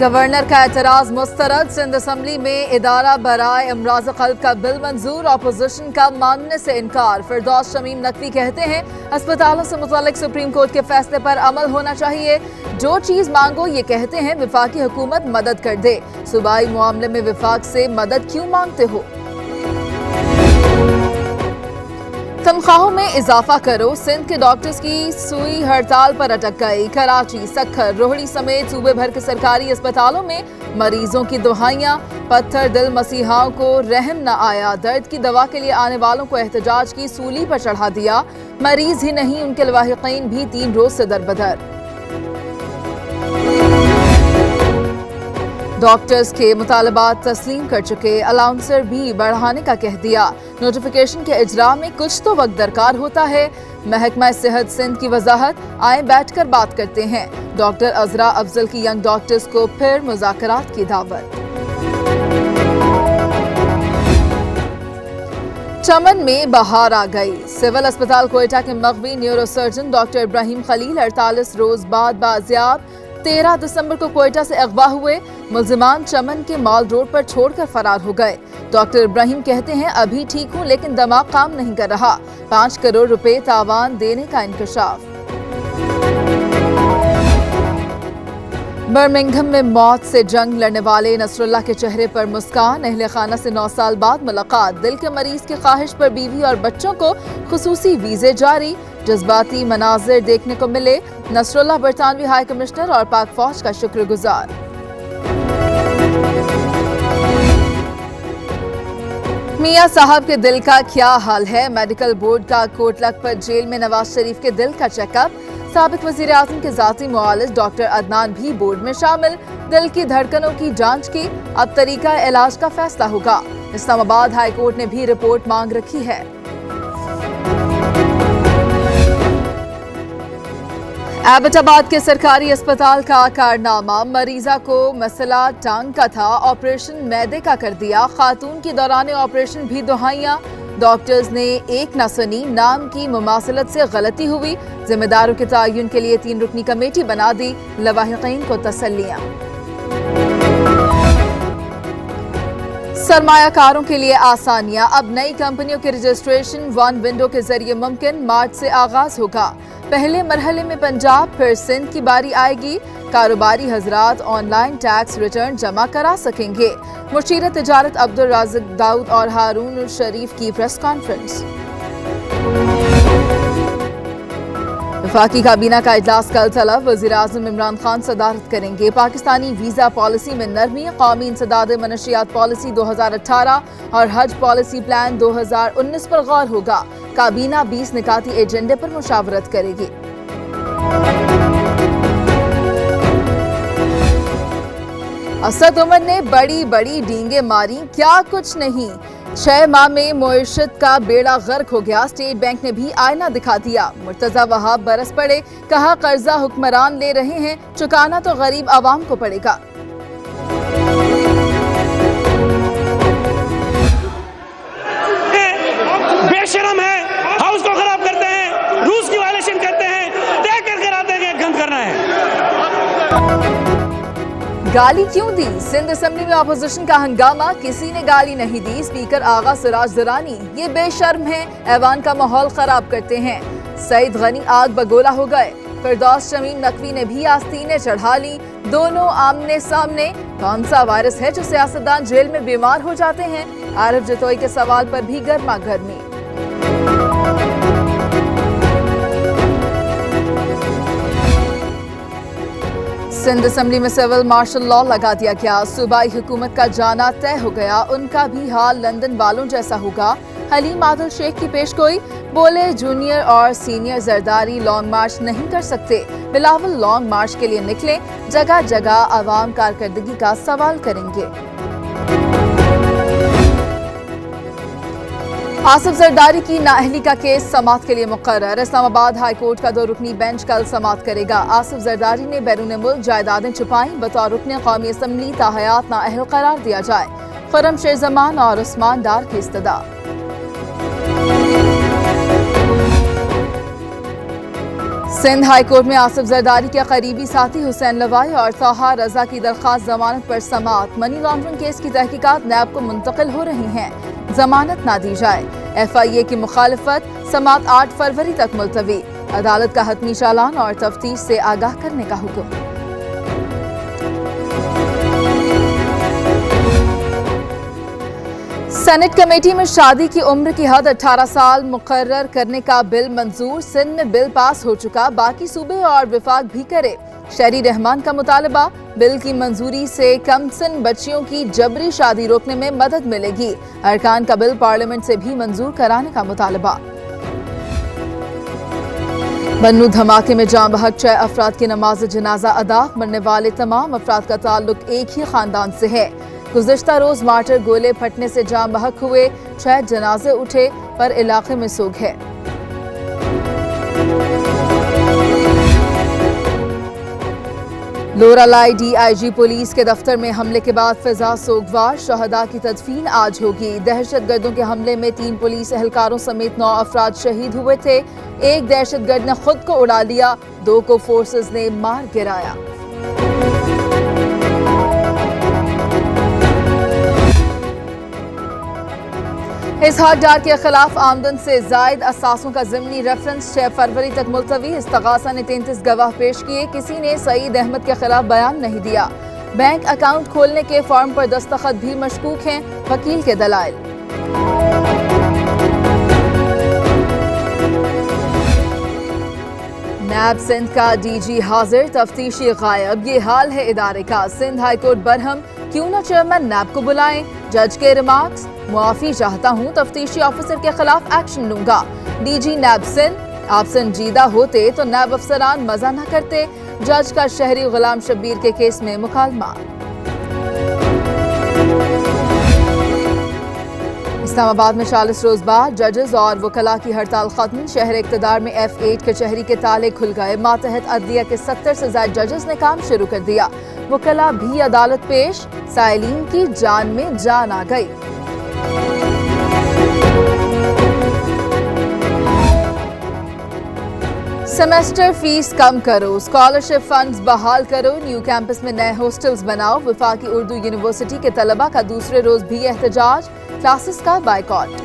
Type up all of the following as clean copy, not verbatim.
Governor का एतराज मुस्तरद। Sindh assembly में इदारा बराए अमराज क़ल्ब का बिल मंजूर, अपोजिशन का मानने से इनकार। फिरदौस शमीम नकवी कहते हैं अस्पतालों से मुतालिक सुप्रीम कोर्ट के फैसले पर अमल होना चाहिए। जो चीज मांगो ये कहते हैं वफाकी हुकूमत मदद कर दे। सूबाई मामले में वफाक से मदद क्यों मांगते हो? तनख्वाहों में इजाफा करो। सिंध के डॉक्टर्स की सुई हड़ताल पर अटक गई। कराची, सक्खर, रोहड़ी समेत सूबे भर के सरकारी अस्पतालों में मरीजों की दुहाइयां। पत्थर दिल मसीहाओं को रहम न आया। दर्द की दवा के लिए आने वालों को एहतजाज की सूली पर चढ़ा दिया। मरीज ही नहीं उनके लवाहिकीन भी 3 रोज से दरबदर। डॉक्टर्स के मुतालबात तस्लीम कर चुके, अलाउंसर भी बढ़ाने का कह दिया। नोटिफिकेशन के इजरा में कुछ तो वक्त दरकार होता है। महकमा सेहत सिंध की वजाहत, आए बैठकर बात करते हैं। डॉक्टर अजरा अफजल की यंग डॉक्टर्स को फिर मुज़ाकरात की दावत। चमन में बहार आ गई। सिविल अस्पताल कोयटा के मगवी न्यूरोसर्जन डॉक्टर इब्राहिम खलील 48 रोज बाद बाजियाब। 13 दिसंबर को कोयटा से अगवा हुए। मुल्जिमान चमन के मॉल रोड पर छोड़कर फरार हो गए। डॉक्टर इब्राहिम कहते हैं अभी ठीक हूं लेकिन दिमाग काम नहीं कर रहा। 5 करोड़ रुपए तावान देने का इंकशाफ। बर्मिंघम में मौत से जंग लड़ने वाले नसरुल्लाह के चेहरे पर मुस्कान। अहले खाना से 9 साल बाद मुलाकात। दिल के मरीज की ख्वाहिश पर बीवी और बच्चों को खुसूसी वीजे जारी। जज्बाती मनाजिर देखने को मिले। नसरुल्लाह बरतानवी हाई कमिश्नर और पाक फौज का शुक्रगुजार। मियां साहब के दिल का क्या हाल है? मेडिकल बोर्ड का कोट लखपत जेल में नवाज शरीफ के दिल का चेकअप। साबिक वजीर आज़म के जाती मुआलिज डॉक्टर अदनान भी बोर्ड में शामिल। दिल की धड़कनों की जांच की, अब तरीका इलाज का फैसला होगा। इस्लामाबाद हाई कोर्ट ने भी रिपोर्ट मांग रखी है। एबटाबाद के सरकारी अस्पताल का कारनामा। मरीजा को मसला टांग का था, ऑपरेशन मैदे का कर दिया। खातून की दौरान ऑपरेशन भी दुहाइयां। डॉक्टर्स ने एक न सुनी, नाम की मुमासलत से गलती हुई। जिम्मेदारों के तयन के लिए 3 रुकनी कमेटी बना दी। लवाहिकीन को तसल्लियां। सरमायाकारों के लिए आसानियां। अब नई कंपनियों के रजिस्ट्रेशन 1 विंडो के जरिए मुमकिन। मार्च से आगाज होगा। पहले मरहले में पंजाब, फिर सिंध की बारी आएगी। कारोबारी हजरात ऑनलाइन टैक्स रिटर्न जमा करा सकेंगे। मुशीर तिजारत अब्दुल राज़िक दाऊद और हारून शरीफ की प्रेस कॉन्फ्रेंस। वफाकी काबीना का इजलास कल तलब। वज़ीर आज़म इमरान खान सदारत करेंगे। पाकिस्तानी वीजा पॉलिसी में नरमी। कौमी इंसदाद मनशियात पॉलिसी 2018 और हज पॉलिसी प्लान 2019 पर गौर होगा। काबीना 20 निकाती एजेंडे पर मुशावरत करेगी। असद उमर ने बड़ी बड़ी डींगे मारी, क्या कुछ नहीं। 6 माह में मुईशत का बेड़ा गर्क हो गया। स्टेट बैंक ने भी आईना दिखा दिया। मुर्तजा वहाब बरस पड़े, कहा कर्जा हुक्मरान ले रहे हैं, चुकाना तो गरीब आवाम को पड़ेगा। बेशरम है, हाउस को खराब करते हैं, रूल्स की वायलेशन करते हैं, तय करके आते हैं कि हम करना है। गाली क्यों दी? सिंध असेंबली में अपोजिशन का हंगामा। किसी ने गाली नहीं दी। स्पीकर आगा सिराज दुरानी ये बेशर्म हैं, ऐवान का माहौल खराब करते हैं। सईद गनी आग बगोला हो गए। फिरदौस शमीम नकवी ने भी आस्तीनें चढ़ा ली। दोनों आमने सामने। कौन सा वायरस है जो सियासतदान जेल में बीमार हो जाते हैं? आरिफ जतोई के सवाल पर भी गर्मा गर्मी। सिंध असेंबली में सिविल मार्शल लॉ लगा दिया गया। सूबाई हुकूमत का जाना तय हो गया। उनका भी हाल लंदन वालों जैसा होगा। हलीम आदिल शेख की पेशगोई, बोले जूनियर और सीनियर जरदारी लॉन्ग मार्च नहीं कर सकते। बिलावल लॉन्ग मार्च के लिए निकले। जगह जगह आवाम कारकर्दगी का सवाल करेंगे। आसिफ जरदारी की नाअहली का केस समाअत के लिए मुकर्रर। इस्लामाबाद हाई कोर्ट का 2 रुकनी बेंच कल समाअत करेगा। आसिफ जरदारी ने बैरून मुल्क जायदादें छुपाई। बतौर रुकने कौमी असम्बली ताहयात नाअहल करार दिया जाए। खुर्रम शेर जमान और उस्मान डार की इस्तदा। सिंध हाई कोर्ट में आसिफ जरदारी के करीबी साथी हुसैन लवाई और तोहा रजा की दरख्वास्त जमानत पर समाअत। मनी लॉन्ड्रिंग केस की तहकीकात नैब को मुंतकिल हो रही हैं, जमानत ना दी जाए। FIA की मुखालफत, समाअत 8 फरवरी तक मुलतवी। अदालत का हतमी चालान और तफ्तीश से आगाह करने का हुक्म। सेनेट कमेटी में शादी की उम्र की हद 18 साल मुकर्रर करने का बिल मंजूर। सिंध में बिल पास हो चुका, बाकी सूबे और विफाक भी करे। शहरी रहमान का मुतालबा, बिल की मंजूरी से कम सिन बच्चियों की जबरी शादी रोकने में मदद मिलेगी। अरकान का बिल पार्लियामेंट से भी मंजूर कराने का मुतालबा। बन्नू धमाके में जाँ बहक 6 अफराद की नमाज जनाजा अदा। मरने वाले तमाम अफराद का ताल्लुक एक ही खानदान से है। गुज़िश्ता रोज मार्टर गोले फटने से जाँ बहक हुए, 6 जनाजे उठे पर इलाके में सोग है। लोरालाई DIG पुलिस के दफ्तर में हमले के बाद फिजा सोगवार। शहदा की तदफीन आज होगी। दहशतगर्दों के हमले में 3 पुलिस एहलकारों समेत 9 अफराद शहीद हुए थे। एक दहशतगर्द ने खुद को उड़ा लिया, 2 को फोर्सेस ने मार गिराया। इसहाक डार के खिलाफ आमदन से जायद असासों का ज़िमनी रेफरेंस 6 फरवरी तक मुलतवी। इस्तगासा ने 33 गवाह पेश किए, किसी ने सईद अहमद के खिलाफ बयान नहीं दिया। बैंक अकाउंट खोलने के फॉर्म पर दस्तखत भी मशकूक हैं, वकील के दलाइल। नैब सिंध का DG हाजिर, तफ्तीशी गायब, ये हाल है इदारे का। सिंध हाई कोर्ट बरहम, क्यों न चेयरमैन नैब को बुलाएं। जज के रिमार्क्स, मुआफी चाहता हूं, तफ्तीशी ऑफिसर के खिलाफ एक्शन लूंगा। DG नैब सिंध, आप संजीदा होते तो नैब अफसरान मजा न करते। जज का शहरी गुलाम शब्बीर के केस में मुकालमा। इस्लामाबाद में 40 रोज बाद जजेस और वकला की हड़ताल खत्म। शहर इक़्तिदार में F8 कचहरी के ताले खुल गए। मातहत अदलिया के 70 से ज्यादा जजेस ने काम शुरू कर दिया। वकला भी अदालत पेश, साइलीन की जान में जान आ गई। सेमेस्टर फीस कम करो, स्कॉलरशिप फंड्स बहाल करो, न्यू कैंपस में नए हॉस्टल्स बनाओ। वफाकी उर्दू यूनिवर्सिटी के तलबा का दूसरे रोज भी एहतजाज, क्लासेस का बायकॉट।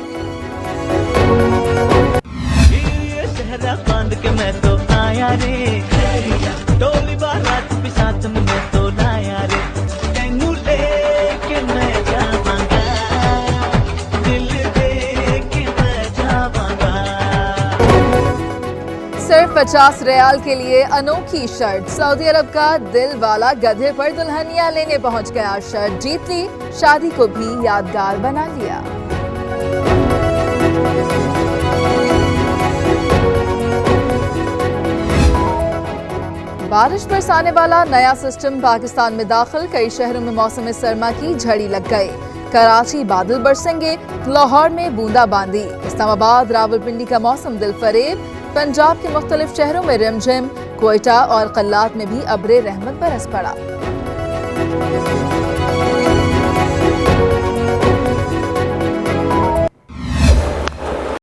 सिर्फ 50 रियाल के लिए अनोखी शर्ट। सऊदी अरब का दिल वाला गधे पर दुल्हनिया लेने पहुंच गया। शर्ट जीत ली, शादी को भी यादगार बना लिया। बारिश बरसाने वाला नया सिस्टम पाकिस्तान में दाखिल। कई शहरों में मौसम सरमा की झड़ी लग गई। कराची बादल बरसेंगे, लाहौर में बूंदाबांदी। इस्लामाबाद रावलपिंडी का मौसम दिलफरेब। पंजाब के मुख्तलिफ शहरों में रिमझिम। क्वेटा और कल्लात में भी अब्रे रहमत बरस पड़ा।